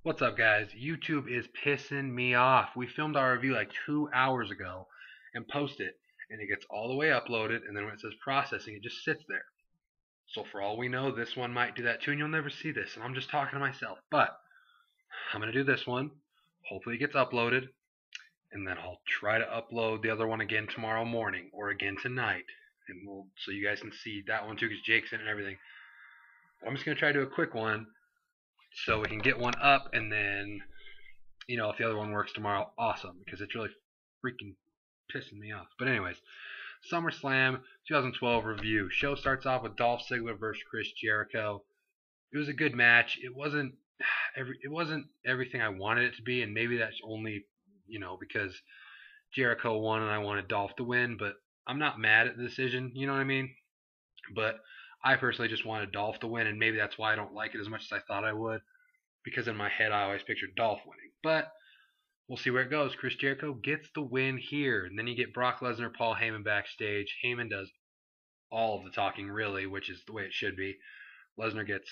What's up, guys? YouTube is pissing me off. We filmed our review like 2 hours ago and posted it, and it gets all the way uploaded, and then when it says processing, it just sits there. So for all we know, this one might do that too, and you'll never see this, and I'm just talking to myself. But I'm gonna do this one. Hopefully it gets uploaded, and then I'll try to upload the other one again tomorrow morning or again tonight, and so you guys can see that one too, because Jake's in it and everything. But I'm just gonna try to do a quick one so we can get one up, and then if the other one works tomorrow, awesome, because it's really freaking pissing me off. But anyways, SummerSlam 2012 review. Show starts off with Dolph Ziggler versus Chris Jericho. It was a good match. It wasn't everything I wanted it to be, and maybe that's only because Jericho won and I wanted Dolph to win. But I'm not mad at the decision. You know what I mean? But I personally just wanted Dolph to win, and maybe that's why I don't like it as much as I thought I would, because in my head I always pictured Dolph winning. But we'll see where it goes. Chris Jericho gets the win here. And then you get Brock Lesnar, Paul Heyman backstage. Heyman does all of the talking, really, which is the way it should be. Lesnar gets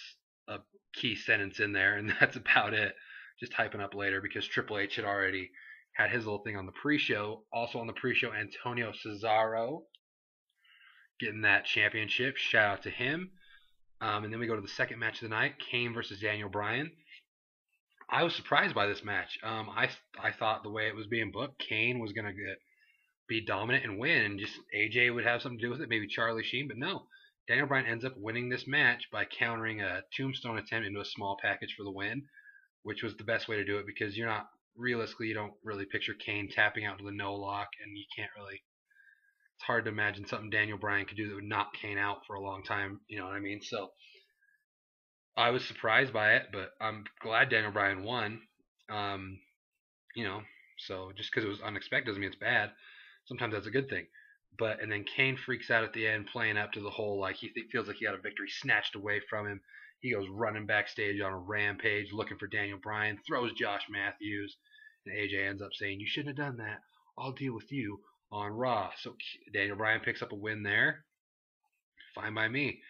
a key sentence in there, and that's about it. Just hyping up later because Triple H had already had his little thing on the pre-show. Also on the pre-show, Antonio Cesaro getting that championship. Shout out to him. And then we go to the second match of the night, Kane versus Daniel Bryan. I was surprised by this match. I thought the way it was being booked, Kane was gonna be dominant and win, and just AJ would have something to do with it, maybe Charlie Sheen, but no. Daniel Bryan ends up winning this match by countering a tombstone attempt into a small package for the win, which was the best way to do it because you don't really picture Kane tapping out to the no lock, and you can't really. It's hard to imagine something Daniel Bryan could do that would knock Kane out for a long time. You know what I mean? So I was surprised by it, but I'm glad Daniel Bryan won. Um, you know, so just because it was unexpected doesn't mean it's bad. Sometimes that's a good thing. But and then Kane freaks out at the end, playing up to the whole like feels like he got a victory snatched away from him. He goes running backstage on a rampage, looking for Daniel Bryan, throws Josh Matthews, and AJ ends up saying, "You shouldn't have done that. I'll deal with you on Raw." So Daniel Bryan picks up a win there. Fine by me.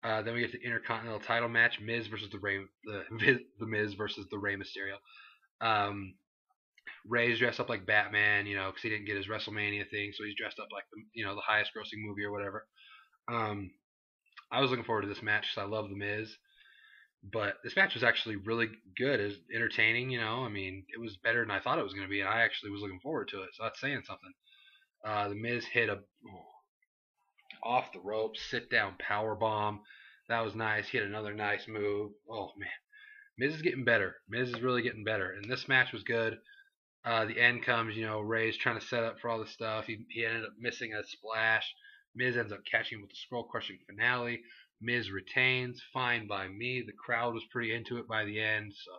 Then we get the Intercontinental Title match: Miz versus the Miz versus the Rey Mysterio. Um, Ray's dressed up like Batman, because he didn't get his WrestleMania thing, so he's dressed up like the highest grossing movie or whatever. Um, I was looking forward to this match because I love the Miz, but this match was actually really good, it was entertaining. I mean, it was better than I thought it was going to be, and I actually was looking forward to it, so that's saying something. The Miz hit a off the rope sit down power bomb. That was nice. He hit another nice move. Oh man, Miz is getting better. Miz is really getting better, and this match was good. The end comes, Ray's trying to set up for all this stuff. He ended up missing a splash. Miz ends up catching him with the skull crushing finale. Miz retains, fine by me. The crowd was pretty into it by the end, so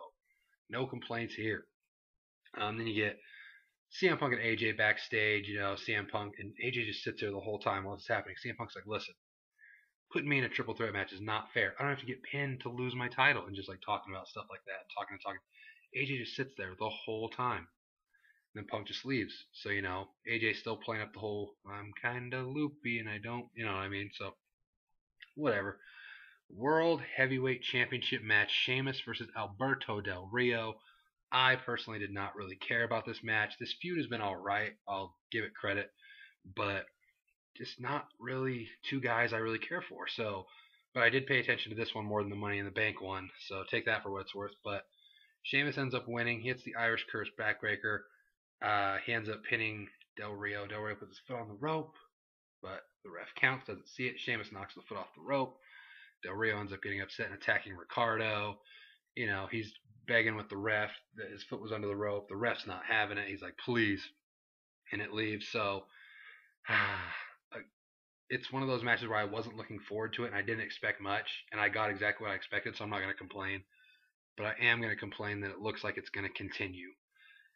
no complaints here. Then you get CM Punk and AJ backstage. CM Punk and AJ just sits there the whole time while it's happening. CM Punk's like, "Listen, putting me in a triple threat match is not fair. I don't have to get pinned to lose my title," and just like talking about stuff like that, talking and talking. AJ just sits there the whole time. Then Punk just leaves. So, AJ's still playing up the whole "I'm kinda loopy and I don't," you know what I mean? So, whatever. World Heavyweight Championship match: Sheamus versus Alberto Del Rio. I personally did not really care about this match. This feud has been alright. I'll give it credit. But just not really two guys I really care for. So, but I did pay attention to this one more than the Money in the Bank one. So take that for what it's worth. But Sheamus ends up winning. He hits the Irish Curse backbreaker. He ends up pinning Del Rio. Del Rio puts his foot on the rope, but the ref counts, doesn't see it. Sheamus knocks the foot off the rope. Del Rio ends up getting upset and attacking Ricardo. He's begging with the ref that his foot was under the rope. The ref's not having it. He's like, "Please," and it leaves. So it's one of those matches where I wasn't looking forward to it, and I didn't expect much, and I got exactly what I expected, so I'm not going to complain. But I am going to complain that it looks like it's going to continue.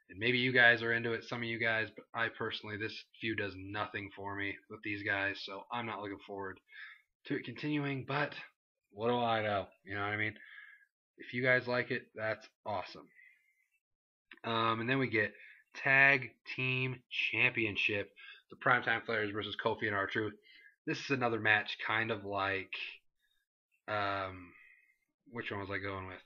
And maybe you guys are into it, some of you guys, but I personally, this feud does nothing for me with these guys, so I'm not looking forward to it continuing, but what do I know? You know what I mean? If you guys like it, that's awesome. And then we get Tag Team Championship, the Primetime Players versus Kofi and R-Truth. This is another match kind of like, which one was I going with?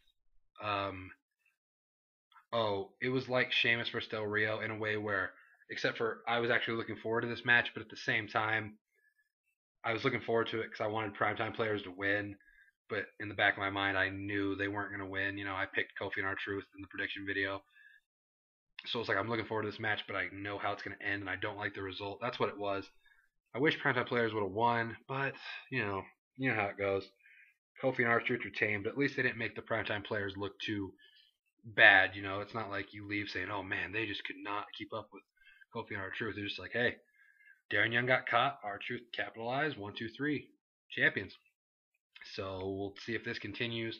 Oh, it was like Sheamus versus Del Rio in a way where, except for I was actually looking forward to this match, but at the same time, I was looking forward to it because I wanted primetime players to win. But in the back of my mind, I knew they weren't going to win. I picked Kofi and R-Truth in the prediction video. So it's like I'm looking forward to this match, but I know how it's going to end, and I don't like the result. That's what it was. I wish primetime players would have won, but you know how it goes. Kofi and R-Truth retained, but at least they didn't make the primetime players look too bad. It's not like you leave saying, "Oh man, they just could not keep up with Kofi and R-Truth." They're just like, "Hey, Darren Young got caught. R-Truth capitalized. 1, 2, 3, champions." So we'll see if this continues,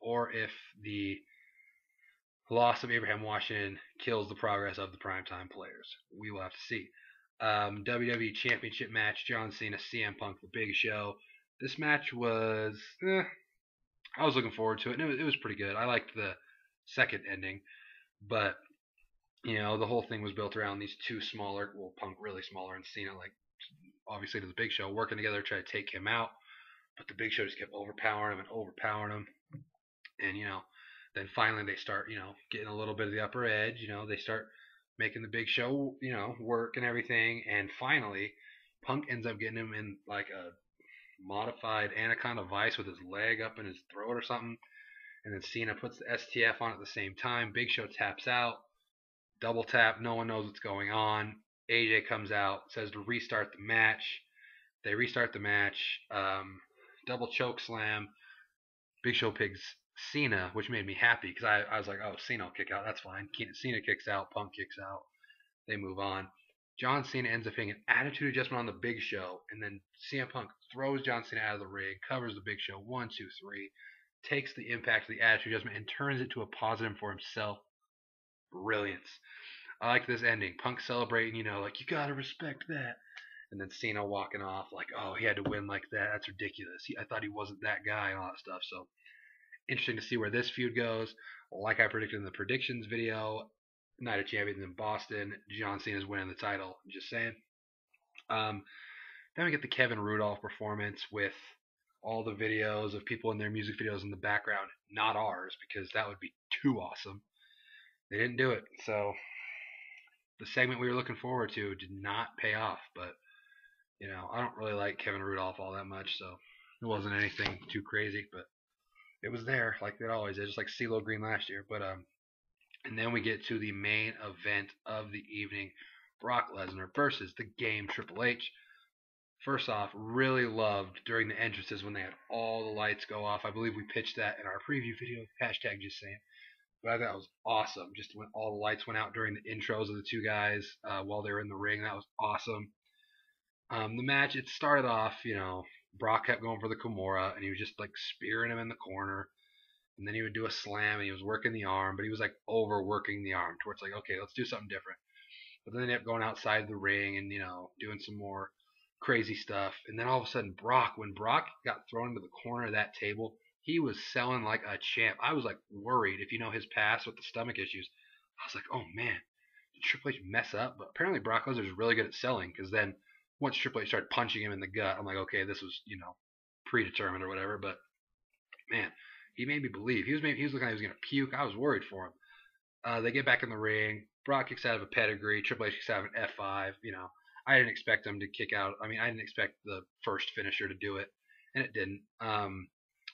or if the loss of Abraham Washington kills the progress of the primetime players. We will have to see. WWE Championship match: John Cena, CM Punk, The Big Show. This match was, I was looking forward to it, and it was pretty good. I liked the second ending, but the whole thing was built around these two smaller, well, Punk really smaller, and Cena like obviously to the Big Show, working together to try to take him out. But the Big Show just kept overpowering him and overpowering him, and then finally they start getting a little bit of the upper edge. They start making the Big Show work and everything, and finally Punk ends up getting him in like a modified anaconda vice with his leg up in his throat or something. And then Cena puts the STF on at the same time. Big Show taps out. Double tap. No one knows what's going on. AJ comes out, says to restart the match. They restart the match. Double choke slam. Big Show picks Cena, which made me happy because I was like, oh, Cena will kick out. That's fine. Cena kicks out. Punk kicks out. They move on. John Cena ends up getting an attitude adjustment on the Big Show, and then CM Punk throws John Cena out of the ring, covers the Big Show, 1, 2, 3, takes the impact of the attitude adjustment and turns it to a positive for himself. Brilliance. I like this ending. Punk celebrating, like, you gotta respect that. And then Cena walking off like, oh, he had to win like that. That's ridiculous. I thought he wasn't that guy and all that stuff. So interesting to see where this feud goes. Like I predicted in the predictions video, Night of Champions in Boston. John Cena's winning the title. Just saying. Then we get the Kevin Rudolph performance with all the videos of people in their music videos in the background. Not ours, because that would be too awesome. They didn't do it. So the segment we were looking forward to did not pay off. But, I don't really like Kevin Rudolph all that much. So it wasn't anything too crazy. But it was there like it always is. Just like CeeLo Green last year. But, and then we get to the main event of the evening. Brock Lesnar versus the Game Triple H. First off, really loved during the entrances when they had all the lights go off. I believe we pitched that in our preview video. Hashtag just saying. But I thought it was awesome. Just when all the lights went out during the intros of the two guys while they were in the ring. That was awesome. The match, it started off, Brock kept going for the Kimura, and he was just like spearing him in the corner. And then he would do a slam, and he was working the arm, but he was like overworking the arm towards like, okay, let's do something different. But then they ended up going outside the ring and, doing some more crazy stuff. And then all of a sudden, when Brock got thrown into the corner of that table, he was selling like a champ. I was like worried if you know his past with the stomach issues. I was like, oh man, did Triple H mess up? But apparently Brock Lesnar is really good at selling, because then once Triple H started punching him in the gut, I'm like, okay, this was, predetermined or whatever. But man, he made me believe. He was looking like he was going to puke. I was worried for him. They get back in the ring. Brock kicks out of a pedigree. Triple H kicks out of an F5. I didn't expect them to kick out. I mean, I didn't expect the first finisher to do it, and it didn't.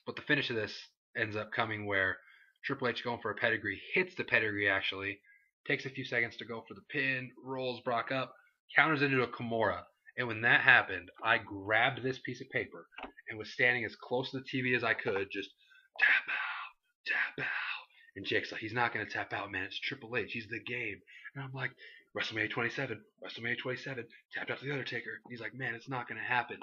But the finish of this ends up coming where Triple H going for a pedigree, hits the pedigree actually, takes a few seconds to go for the pin, rolls Brock up, counters into a Kimura. And when that happened, I grabbed this piece of paper and was standing as close to the TV as I could, just tap out, tap out. And Jake's like, he's not going to tap out, man. It's Triple H. He's the Game. And I'm like, WrestleMania 27, tapped out to the Undertaker. He's like, man, it's not going to happen.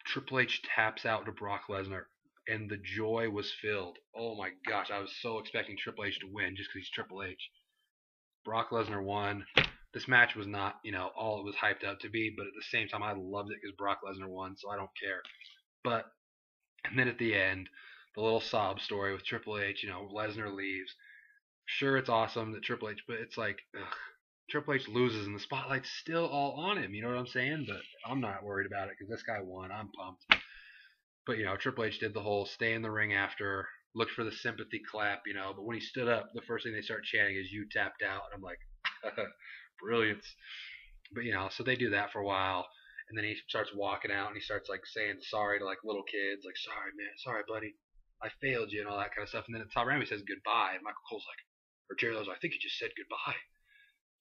Triple H taps out to Brock Lesnar, and the joy was filled. Oh my gosh, I was so expecting Triple H to win just because he's Triple H. Brock Lesnar won. This match was not, all it was hyped up to be, but at the same time, I loved it because Brock Lesnar won, so I don't care. But, and then at the end, the little sob story with Triple H, Lesnar leaves. Sure, it's awesome that Triple H, but it's like, Triple H loses and the spotlight's still all on him. You know what I'm saying? But I'm not worried about it because this guy won. I'm pumped. But, Triple H did the whole stay in the ring after looked for the sympathy clap, but when he stood up, the first thing they start chanting is "You tapped out," and I'm like, brilliance. But so they do that for a while, and then he starts walking out, and he starts like saying sorry to like little kids, like sorry man, sorry buddy, I failed you, and all that kind of stuff. And then Tom Ramsey says goodbye, and Michael Cole's like, or Jerry Lawler's like, I think he just said goodbye.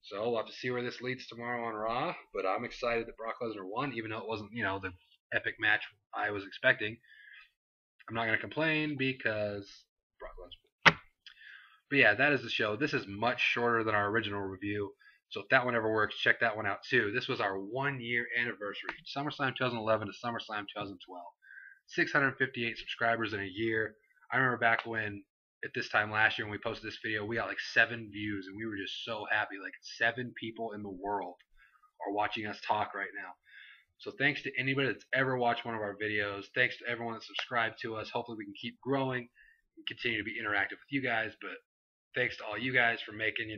So we'll have to see where this leads tomorrow on Raw. But I'm excited that Brock Lesnar won, even though it wasn't, the epic match I was expecting. I'm not going to complain because Brock Lesnar. But yeah, that is the show. This is much shorter than our original review. So if that one ever works, check that one out too. This was our 1-year anniversary. SummerSlam 2011 to SummerSlam 2012. 658 subscribers in a year. I remember back when, at this time last year when we posted this video, we got like 7 views, and we were just so happy. Like 7 people in the world are watching us talk right now. So thanks to anybody that's ever watched one of our videos. Thanks to everyone that's subscribed to us. Hopefully we can keep growing and continue to be interactive with you guys. But thanks to all you guys for making,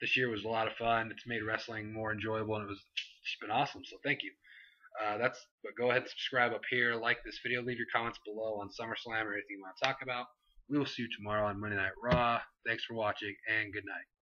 this year was a lot of fun. It's made wrestling more enjoyable, and it's been awesome. So thank you. But go ahead and subscribe up here. Like this video. Leave your comments below on SummerSlam or anything you want to talk about. We will see you tomorrow on Monday Night Raw. Thanks for watching, and good night.